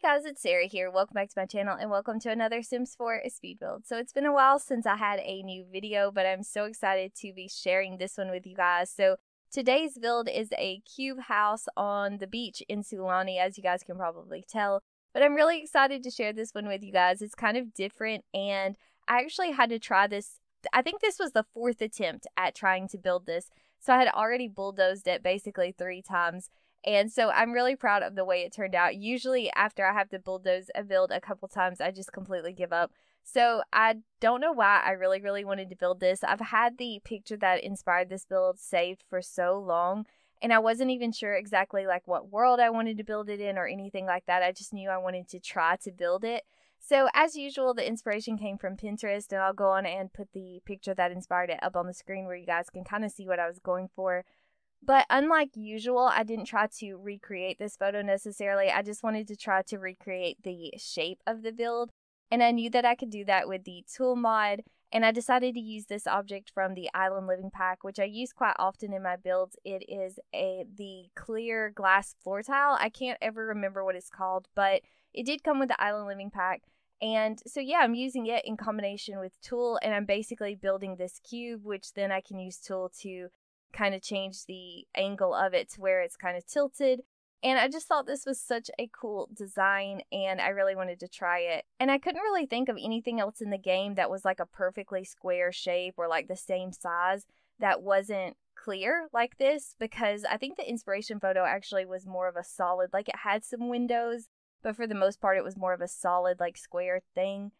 guys, it's Sarah here. Welcome back to my channel and welcome to another Sims 4 speed build. So it's been a while since I had a new video, but I'm so excited to be sharing this one with you guys. So today's build is a cube house on the beach in Sulani, as you guys can probably tell. But I'm really excited to share this one with you guys. It's kind of different and I actually had to try this. I think this was the 4th attempt at trying to build this. So I had already bulldozed it basically 3 times. And so I'm really proud of the way it turned out. Usually after I have to bulldoze a build a couple times, I just completely give up. So I don't know why I really wanted to build this. I've had the picture that inspired this build saved for so long. And I wasn't even sure exactly like what world I wanted to build it in or anything like that. I just knew I wanted to try to build it. So as usual, the inspiration came from Pinterest. And I'll go on and put the picture that inspired it up on the screen where you guys can kind of see what I was going for. But unlike usual, I didn't try to recreate this photo necessarily. I just wanted to try to recreate the shape of the build. And I knew that I could do that with the T.O.O.L mod. And I decided to use this object from the Island Living Pack, which I use quite often in my builds. It is the clear glass floor tile. I can't ever remember what it's called, but it did come with the Island Living Pack. And so yeah, I'm using it in combination with T.O.O.L. And I'm basically building this cube, which then I can use T.O.O.L to kind of change the angle of it to where it's kind of tilted. And I just thought this was such a cool design and I really wanted to try it. And I couldn't really think of anything else in the game that was like a perfectly square shape or like the same size that wasn't clear like this, because I think the inspiration photo actually was more of a solid, like it had some windows, but for the most part it was more of a solid like square thing.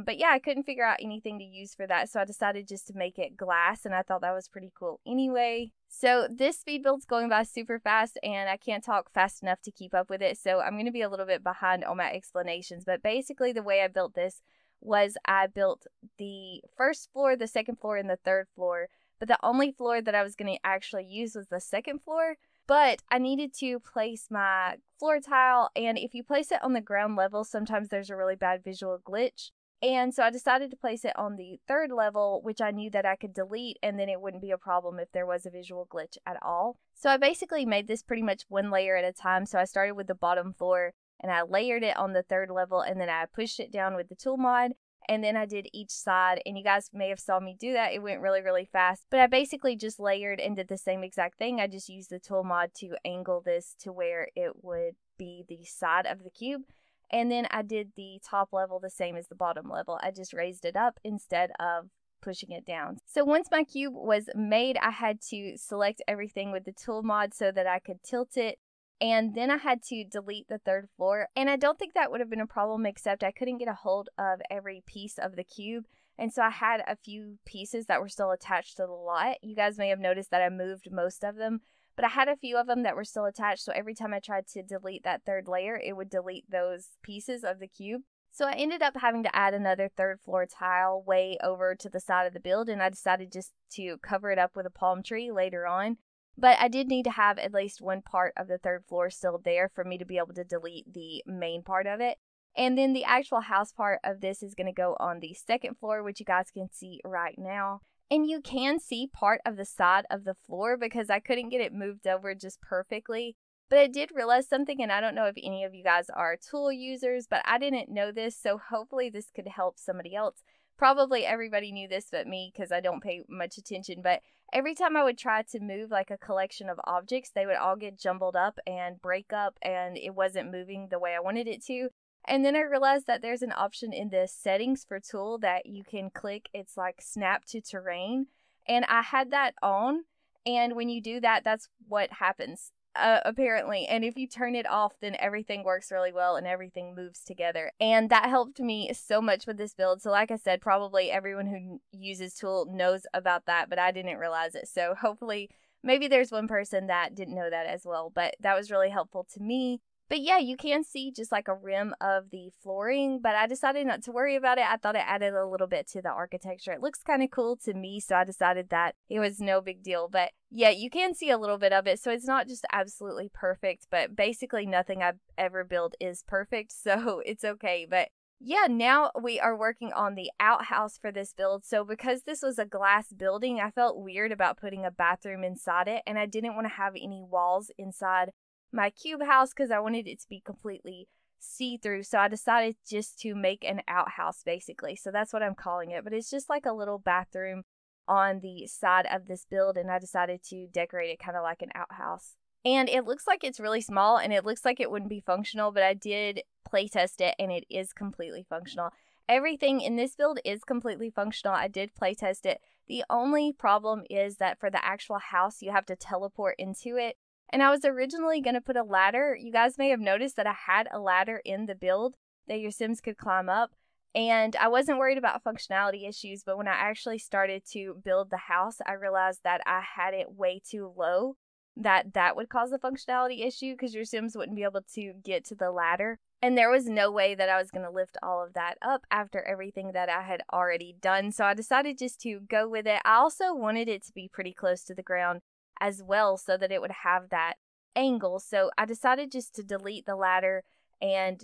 But yeah, I couldn't figure out anything to use for that, so I decided just to make it glass, and I thought that was pretty cool anyway. So this speed build's going by super fast, and I can't talk fast enough to keep up with it, so I'm going to be a little bit behind on my explanations. But basically the way I built this was I built the first floor, the second floor, and the third floor, but the only floor that I was going to actually use was the second floor. But I needed to place my floor tile, and if you place it on the ground level, sometimes there's a really bad visual glitch. And so I decided to place it on the 3rd level, which I knew that I could delete, and then it wouldn't be a problem if there was a visual glitch at all. So I basically made this pretty much one layer at a time. So I started with the bottom floor, and I layered it on the 3rd level, and then I pushed it down with the T.O.O.L mod, and then I did each side, and you guys may have saw me do that. It went really fast, but I basically just layered and did the same exact thing. I just used the T.O.O.L mod to angle this to where it would be the side of the cube. And then I did the top level the same as the bottom level. I just raised it up instead of pushing it down. So once my cube was made, I had to select everything with the T.O.O.L mod so that I could tilt it. And then I had to delete the 3rd floor. And I don't think that would have been a problem, except I couldn't get a hold of every piece of the cube. And so I had a few pieces that were still attached to the lot. You guys may have noticed that I moved most of them, but I had a few of them that were still attached, so every time I tried to delete that 3rd layer, it would delete those pieces of the cube. So I ended up having to add another 3rd floor tile way over to the side of the build, and I decided just to cover it up with a palm tree later on. But I did need to have at least one part of the 3rd floor still there for me to be able to delete the main part of it. And then the actual house part of this is going to go on the 2nd floor, which you guys can see right now. And you can see part of the side of the floor because I couldn't get it moved over just perfectly. But I did realize something, and I don't know if any of you guys are T.O.O.L users, but I didn't know this, so hopefully this could help somebody else. Probably everybody knew this but me because I don't pay much attention, but every time I would try to move like a collection of objects, they would all get jumbled up and break up, and it wasn't moving the way I wanted it to. And then I realized that there's an option in the settings for T.O.O.L that you can click. It's like snap to terrain. And I had that on. And when you do that, that's what happens, apparently. And if you turn it off, then everything works really well and everything moves together. And that helped me so much with this build. So like I said, probably everyone who uses T.O.O.L knows about that, but I didn't realize it. So hopefully maybe there's one person that didn't know that as well. But that was really helpful to me. But yeah, you can see just like a rim of the flooring, but I decided not to worry about it. I thought it added a little bit to the architecture. It looks kind of cool to me, so I decided that it was no big deal. But yeah, you can see a little bit of it, so it's not just absolutely perfect, but basically nothing I've ever built is perfect, so it's okay. But yeah, now we are working on the outhouse for this build. So because this was a glass building, I felt weird about putting a bathroom inside it, and I didn't want to have any walls inside my cube house because I wanted it to be completely see-through, so I decided just to make an outhouse basically. So that's what I'm calling it, but it's just like a little bathroom on the side of this build, and I decided to decorate it kind of like an outhouse. And it looks like it's really small, and it looks like it wouldn't be functional, but I did play test it, and it is completely functional. Everything in this build is completely functional. I did play test it. The only problem is that for the actual house, you have to teleport into it. And I was originally going to put a ladder. You guys may have noticed that I had a ladder in the build that your Sims could climb up. And I wasn't worried about functionality issues, but when I actually started to build the house, I realized that I had it way too low, that would cause a functionality issue because your Sims wouldn't be able to get to the ladder. And there was no way that I was going to lift all of that up after everything that I had already done. So I decided just to go with it. I also wanted it to be pretty close to the ground as well so that it would have that angle. So I decided just to delete the ladder, and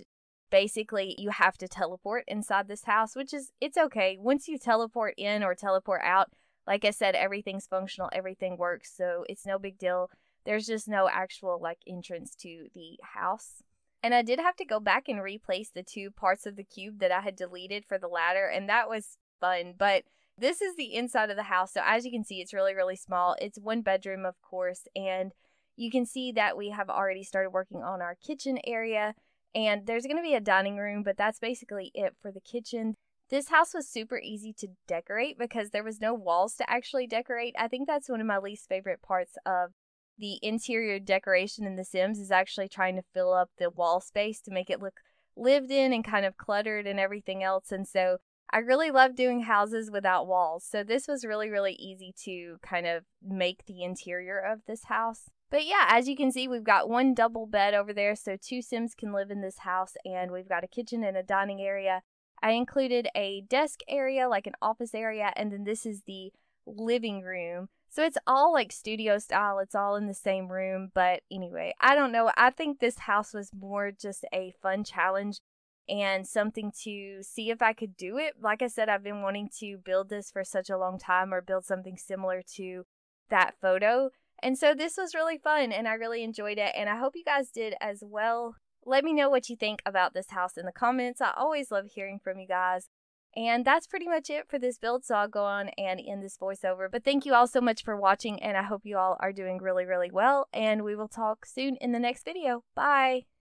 basically you have to teleport inside this house, which is, it's okay. Once you teleport in or teleport out, like I said, everything's functional, everything works, so it's no big deal. There's just no actual like entrance to the house. And I did have to go back and replace the 2 parts of the cube that I had deleted for the ladder, and that was fun. But this is the inside of the house, so as you can see, it's really, really small. It's 1 bedroom, of course, and you can see that we have already started working on our kitchen area, and there's going to be a dining room, but that's basically it for the kitchen. This house was super easy to decorate because there was no walls to actually decorate. I think that's one of my least favorite parts of the interior decoration in The Sims, is actually trying to fill up the wall space to make it look lived in and kind of cluttered and everything else. And so I really love doing houses without walls. So this was really, really easy to kind of make the interior of this house. But yeah, as you can see, we've got 1 double bed over there, so 2 Sims can live in this house, and we've got a kitchen and a dining area. I included a desk area, like an office area, and then this is the living room. So it's all like studio style, it's all in the same room. But anyway, I don't know. I think this house was more just a fun challenge and something to see if I could do it. Like I said, I've been wanting to build this for such a long time, or build something similar to that photo. And so this was really fun, and I really enjoyed it, and I hope you guys did as well. Let me know what you think about this house in the comments. I always love hearing from you guys. And that's pretty much it for this build, so I'll go on and end this voiceover. But thank you all so much for watching, and I hope you all are doing really, really well, and we will talk soon in the next video. Bye!